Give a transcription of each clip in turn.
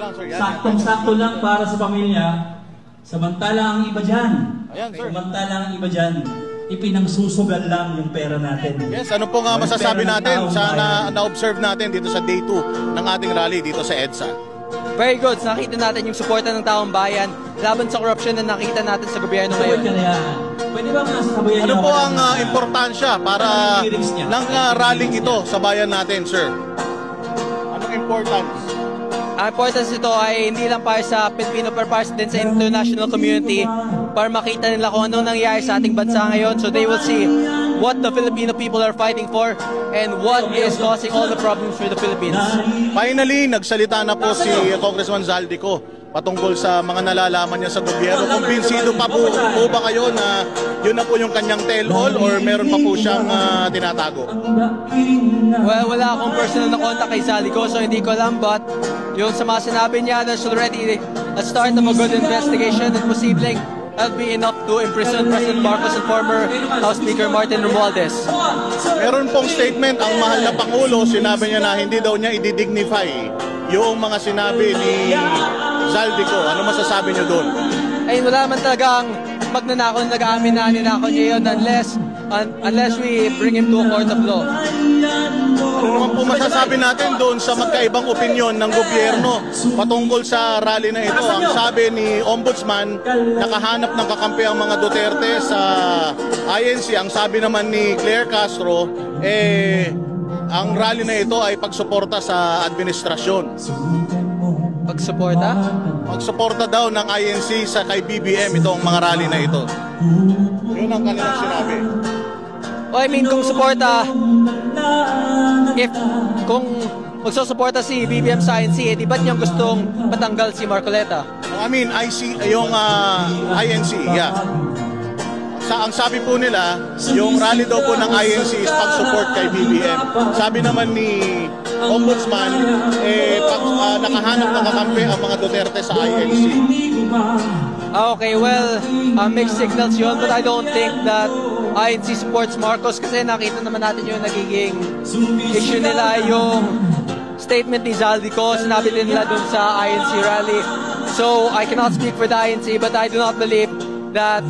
lang, sir. Yan, Saktong-sakto lang para sa pamilya. Samantala ang iba dyan. Ayan, sir. Samantala ang iba dyan, ipinangsusugal lang yung pera natin. Yes, ano po nga masasabi natin sa na-observe natin dito sa day 2 ng ating rally dito sa EDSA? Very good. Nakita natin yung suporta ng taong bayan laban sa korupsyon na nakita natin sa gobyerno ngayon. Pwede ba masasabayan Ano niyo po ako ang importansya para ng rally ito sa bayan natin, sir? Anong importance? Ang importance nito ay hindi lang para sa Pilipino pero para din sa international community para makita nila kung ano nangyayari sa ating bansa ngayon so they will see what the Filipino people are fighting for and what is causing all the problems for the Philippines. Finally, nagsalita na po si Congressman Zaldico patungkol sa mga nalalaman niya sa gobyerno. Kumbinsido pa po ba kayo na yun na po yung kanyang tell-all or meron pa po siyang tinatago? Well, wala akong personal na contact kay Zaldico so hindi ko alam but yung sa mga sinabi niya there's already a start of a good investigation and posibleng that'll be enough to imprison President Marcos and former House Speaker Martin Romualdez. Meron pong statement ang mahal na Pangulo, sinabi niya na hindi daw niya i-dignify yung mga sinabi ni Zaldico. Ano masasabi niyo doon? Ay wala man talagang magnanakaw na nag-aamin na ninakaw niya yun unless we bring him to a court of law. Ano naman po masasabi natin doon sa magkaibang opinyon ng gobyerno patungkol sa rally na ito? Ang sabi ni Ombudsman, nakahanap ng kakampi ang mga Duterte sa INC. Ang sabi naman ni Claire Castro, ang rally na ito ay pagsuporta sa administrasyon. Pagsuporta? Pagsuporta daw ng INC sa kay BBM itong mga rally na ito. Yun ang kanilang sinabi. Oh, I mean, kung suporta, kung magsusuporta si BBM sa INC, di ba't niyang gustong patanggal si Marcoleta? I mean, yung INC, yeah. Ang sabi po nila, yung rally daw po ng INC is pag-support kay BBM. Sabi naman ni Ombudsman, nakahanap ng kakampi ang mga Duterte sa INC. Okay, well, mixed signals yun, but I don't think that INC supports Marcos kasi nakita naman natin yung nagiging issue nila, yung statement ni Zaldico, sinabi din nila dun sa INC rally. So, I cannot speak for the INC, but I do not believe that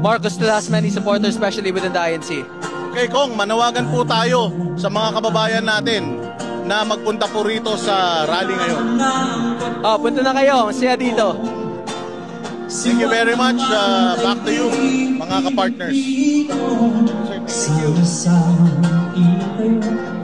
Marcos still has many supporters, especially within the INC. Okay, Kong, manawagan po tayo sa mga kababayan natin na magpunta po rito sa rally ngayon. Punta na kayo, siya dito. Thank you very much. Back to you, mga kapartners. Sir, thank you.